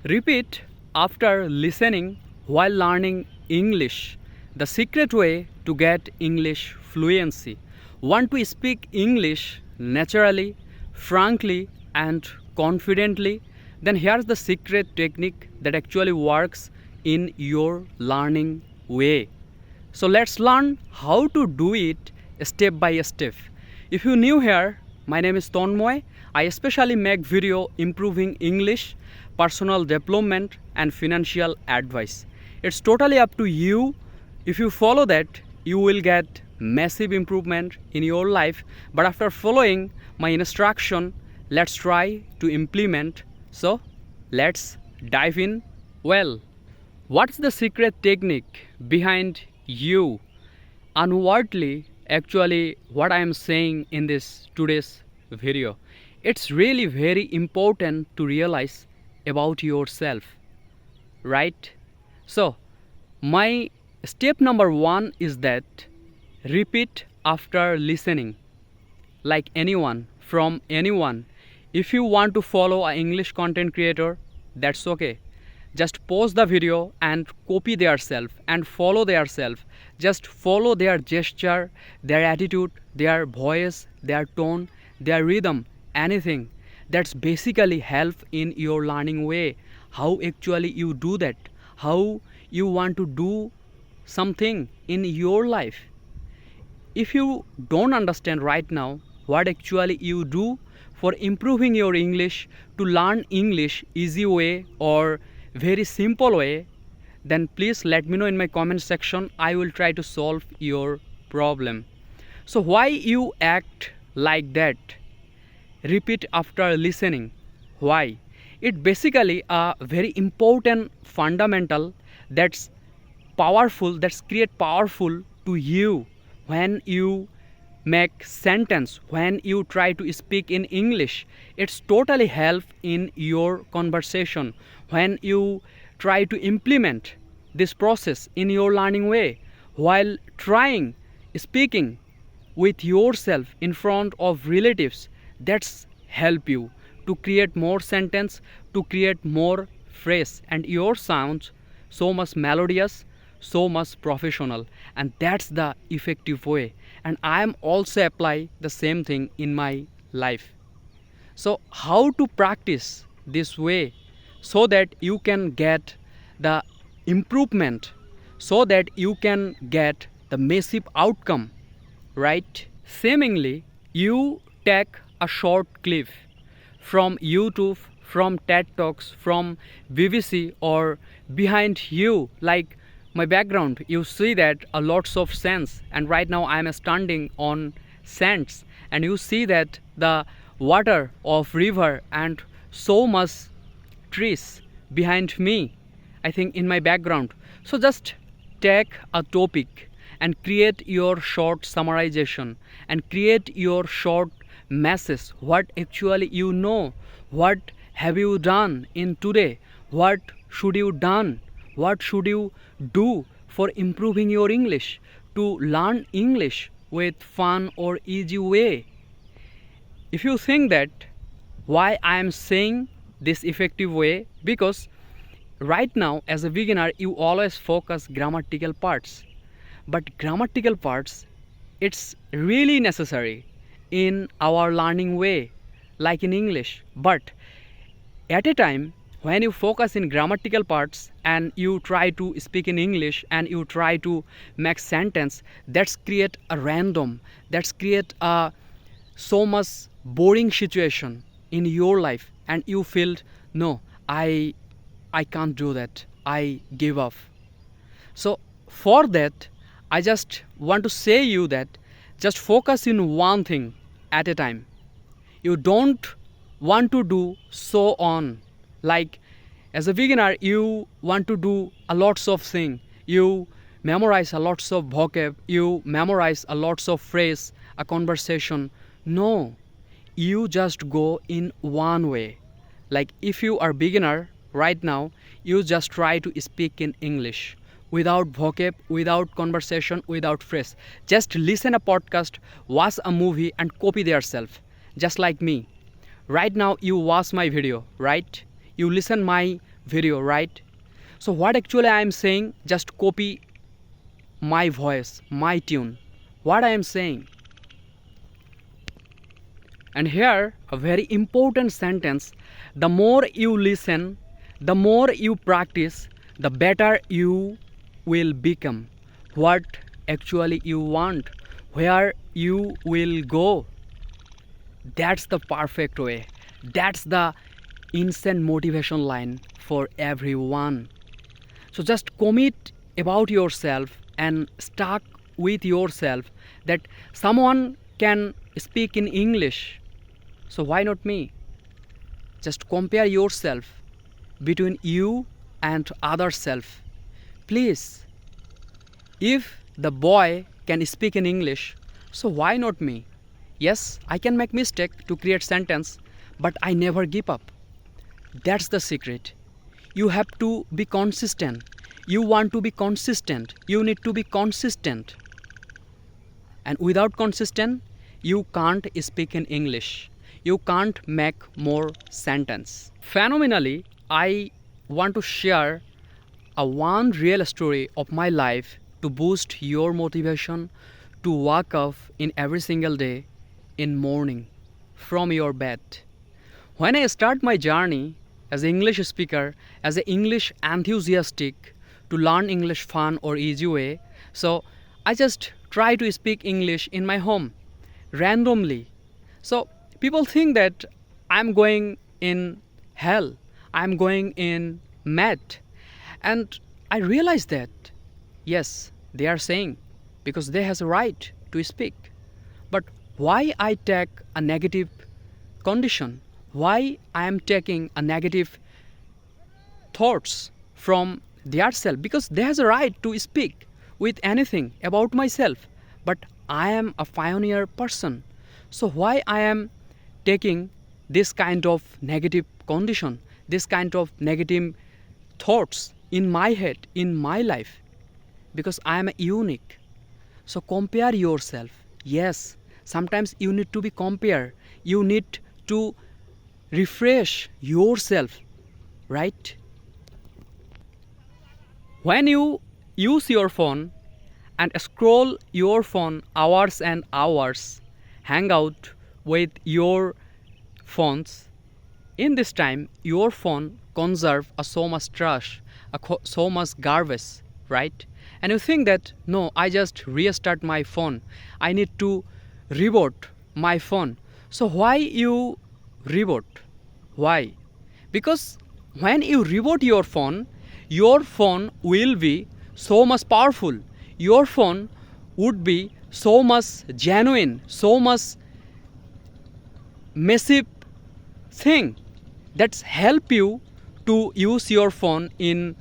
Repeat after listening while learning English. The secret way to get English fluency. Want to speak English naturally, frankly, and confidently? Then here's the secret technique that actually works in your learning way. So let's learn how to do it step by step. If you're new here, my name is Tonmoy. I especially make video improving English, personal development and financial advice. It's totally up to you. If you follow that, you will get massive improvement in your life. But after following my instruction, let's try to implement. So let's dive in. Well, what's the secret technique behind you unwordly actually what I am saying in this today's video? It's really very important to realize about yourself, right? So my step number 1 is that repeat after listening, like anyone from anyone. If you want to follow an English content creator, that's okay. Just pause the video and copy their self and follow their self. Just follow their gesture, their attitude, their voice, their tone, their rhythm, anything. That's basically help in your learning way. How actually you do that, how you want to do something in your life. If you don't understand right now what actually you do for improving your English, to learn English easy way or very simple way, then please let me know in my comment section. I will try to solve your problem. So why you act like that? Repeat after listening. Why? It basically a very important fundamental that's powerful, that's create powerful to you when you make sentence, when you try to speak in English. It's totally help in your conversation when you try to implement this process in your learning way while trying speaking with yourself in front of relatives. That's help you to create more sentence, to create more phrase, and your sounds so much melodious, so much professional, and that's the effective way. And I am also apply the same thing in my life. So how to practice this way so that you can get the improvement, so that you can get the massive outcome, right? Seemingly you take a short clip from YouTube, from TED Talks, from BBC, or behind you, like my background, you see that a lots of sands, and right now I am standing on sands, and you see that the water of river and so much trees behind me, I think in my background. So just take a topic and create your short summarization and create your short message. What actually you know, what have you done in today, what should you done, what should you do for improving your English, to learn English with fun or easy way. If you think that why I am saying this effective way, because right now as a beginner you always focus grammatical parts, but grammatical parts, it's really necessary in our learning way like in English. But at a time when you focus in grammatical parts and you try to speak in English and you try to make sentence, that's create a random, that's create a so much boring situation in your life, and you feel no, I can't do that, I give up. So for that I just want to say you that just focus in one thing at a time. You don't want to do so on, like as a beginner you want to do a lots of thing, you memorize a lots of vocab, you memorize a lots of phrase, a conversation. No, you just go in one way. Like if you are beginner right now, you just try to speak in English without vocab, without conversation, without phrase. Just listen a podcast, watch a movie and copy yourself, just like me. Right now you watch my video, right? You listen my video, right? So what actually I am saying, just copy my voice, my tune, what I am saying. And here a very important sentence: the more you listen, the more you practice, the better you will become. What actually you want, where you will go, that's the perfect way. That's the instant motivation line for everyone. So just commit about yourself and stuck with yourself that someone can speak in English. So why not me? Just compare yourself between you and other self. Please, if the boy can speak in English, so why not me? Yes, I can make mistake to create sentence, but I never give up. That's the secret. You have to be consistent. You want to be consistent. You need to be consistent. And without consistent, you can't speak in English. You can't make more sentence. Phenomenally, I want to share a one real story of my life to boost your motivation to wake up in every single day in morning from your bed. When I start my journey as an English speaker, as an English enthusiastic to learn English fun or easy way, so I just try to speak English in my home randomly. So people think that I'm going in hell, I'm going in mad. And I realize that yes, they are saying because they has a right to speak. But why I take a negative condition? Why I am taking a negative thoughts from their self? Because they has a right to speak with anything about myself. But I am a pioneer person. So why I am taking this kind of negative condition, this kind of negative thoughts in my head, in my life? Because I am unique. So compare yourself. Yes, sometimes you need to be compared. You need to refresh yourself, right? When you use your phone and scroll your phone hours and hours, hang out with your phones, in this time your phone conserve so much trash, so much garbage, right? And you think that no, I just restart my phone, I need to reboot my phone. So why you reboot? Why? Because when you reboot your phone will be so much powerful. Your phone would be so much genuine, so much massive thing that's help you to use your phone in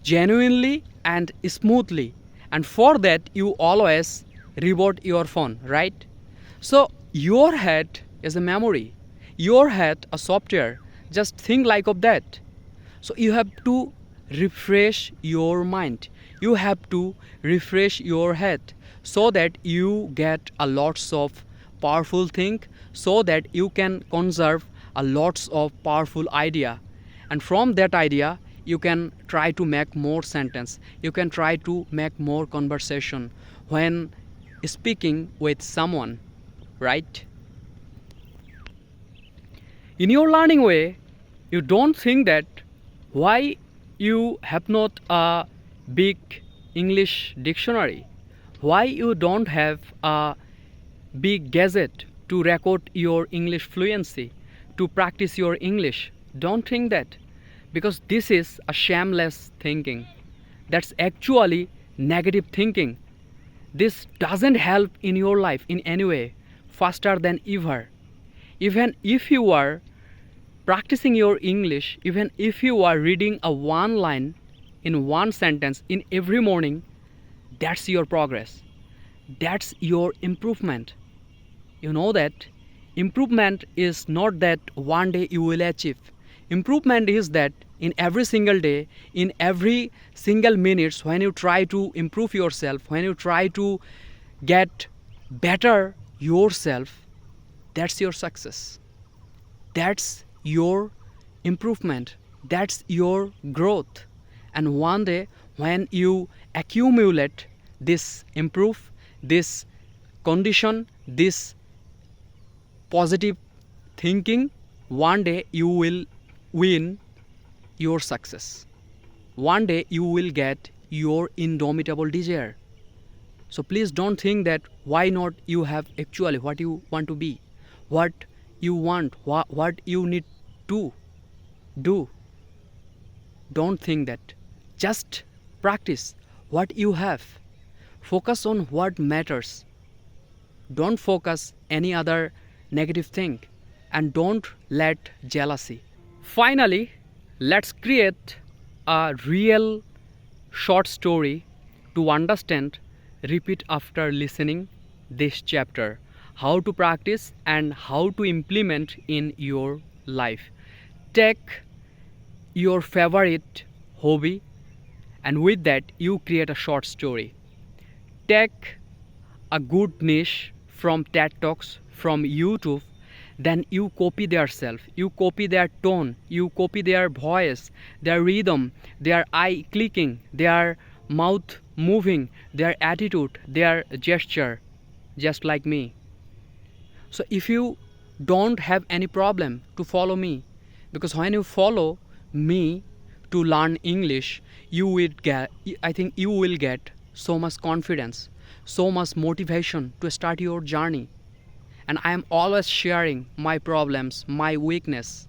genuinely and smoothly. And for that you always reboot your phone, right? So your head is a memory, your head a software. Just think like of that. So you have to refresh your mind, you have to refresh your head so that you get a lots of powerful thing, so that you can conserve a lots of powerful idea. And from that idea you can try to make more sentence, you can try to make more conversation when speaking with someone, right? In your learning way, you don't think that why you have not a big English dictionary, why you don't have a big gadget to record your English fluency, to practice your English. Don't think that, because this is a shameless thinking. That's actually negative thinking. This doesn't help in your life in any way faster than ever. Even if you are practicing your English, even if you are reading a one line in one sentence in every morning, that's your progress, that's your improvement. You know that improvement is not that one day you will achieve. Improvement is that in every single day, in every single minutes, when you try to improve yourself, when you try to get better yourself, that's your success, that's your improvement. That's your growth. And one day, when you accumulate this improve, this condition, this positive thinking, one day you will win your success. One day you will get your indomitable desire. So please don't think that why not you have actually what you want to be, what you want, what you need to do. Don't think that. Just practice what you have. Focus on what matters. Don't focus any other negative thing, and don't let jealousy. Finally, let's create a real short story to understand. Repeat after listening this chapter. How to practice and how to implement in your life. Take your favorite hobby, and with that you create a short story. Take a good niche from TED Talks, from YouTube, then you copy their self, you copy their tone, you copy their voice, their rhythm, their eye clicking, their mouth moving, their attitude, their gesture, just like me. So if you don't have any problem to follow me, because when you follow me to learn English, you will get, I think you will get so much confidence, so much motivation to start your journey. And I am always sharing my problems, my weakness,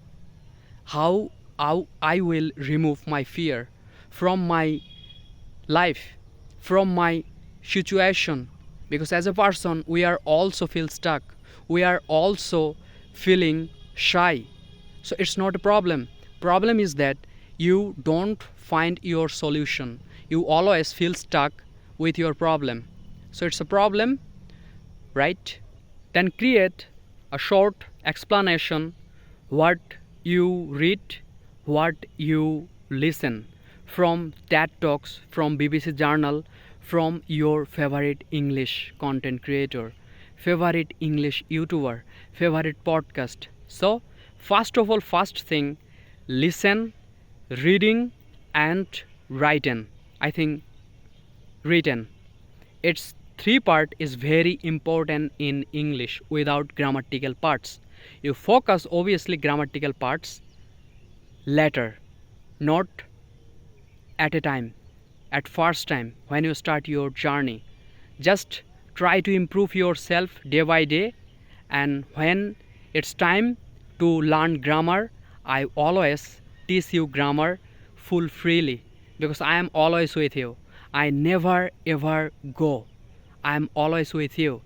how I will remove my fear from my life, from my situation. Because as a person, we are also feel stuck, we are also feeling shy. So it's not a problem is that you don't find your solution, you always feel stuck with your problem. So it's a problem, right? Then create a short explanation, what you read, what you listen from TED Talks, from BBC Journal, from your favorite English content creator, favorite English YouTuber, favorite podcast. So first of all, first thing, listen, reading and writing. I think written. Its three part is very important in English without grammatical parts. You focus obviously grammatical parts later, not at a time, at first time when you start your journey. Just try to improve yourself day by day, and when it's time to learn grammar, I always teach you grammar full freely, because I am always with you. I never ever go. I am always with you.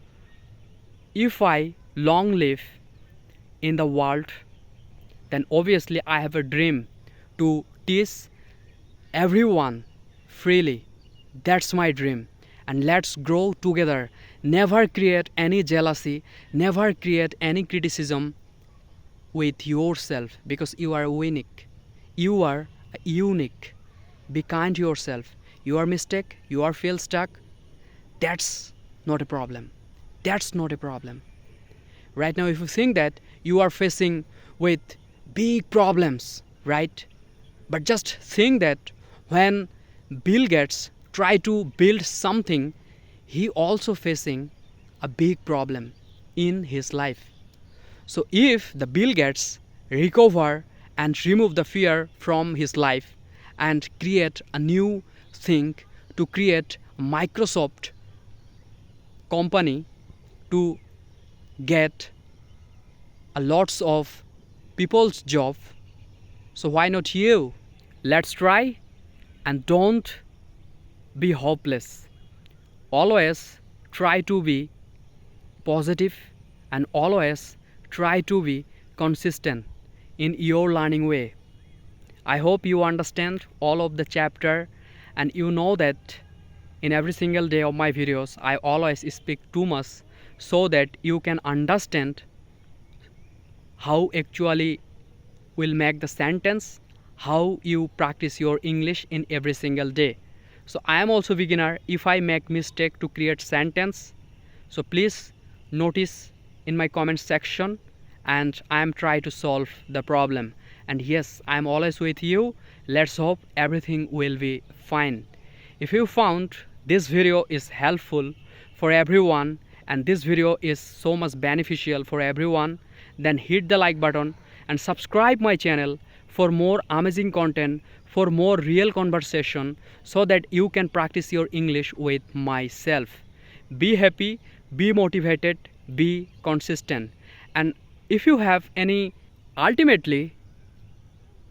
If I long live in the world, then obviously I have a dream to teach everyone freely. That's my dream. And let's grow together. Never create any jealousy, never create any criticism with yourself, because you are unique. You are unique. Be kind to yourself. You are mistake, you are feel stuck. That's not a problem. That's not a problem. Right now, if you think that you are facing with big problems, right? But just think that when Bill Gates try to build something, he also facing a big problem in his life. So if the Bill Gates recover and remove the fear from his life and create a new thing, to create Microsoft company, to get a lots of people's job, so why not you? Let's try, and don't be hopeless. Always try to be positive, and always try to be consistent in your learning way. I hope you understand all of the chapter, and you know that in every single day of my videos I always speak too much, so that you can understand how actually will make the sentence, how you practice your English in every single day. So I am also beginner. If I make mistake to create sentence, so please notice in my comment section, and I am try to solve the problem. and yes, I'm always with you. Let's hope everything will be fine. If you found this video is helpful for everyone and this video is so much beneficial for everyone, then hit the like button and subscribe my channel for more amazing content, for more real conversation, so that you can practice your English with myself. Be happy, be motivated, be consistent. And if you have any, ultimately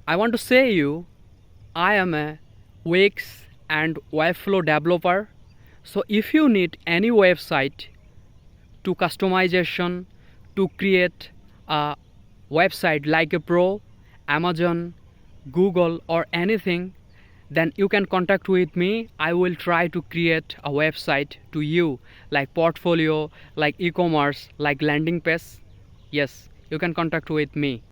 I want to say you, I am a Wix and Webflow developer. So if you need any website to customization, to create a website like a pro, Amazon, Google or anything, then you can contact with me. I will try to create a website to you, like portfolio, like e-commerce, like landing page. Yes, you can contact with me.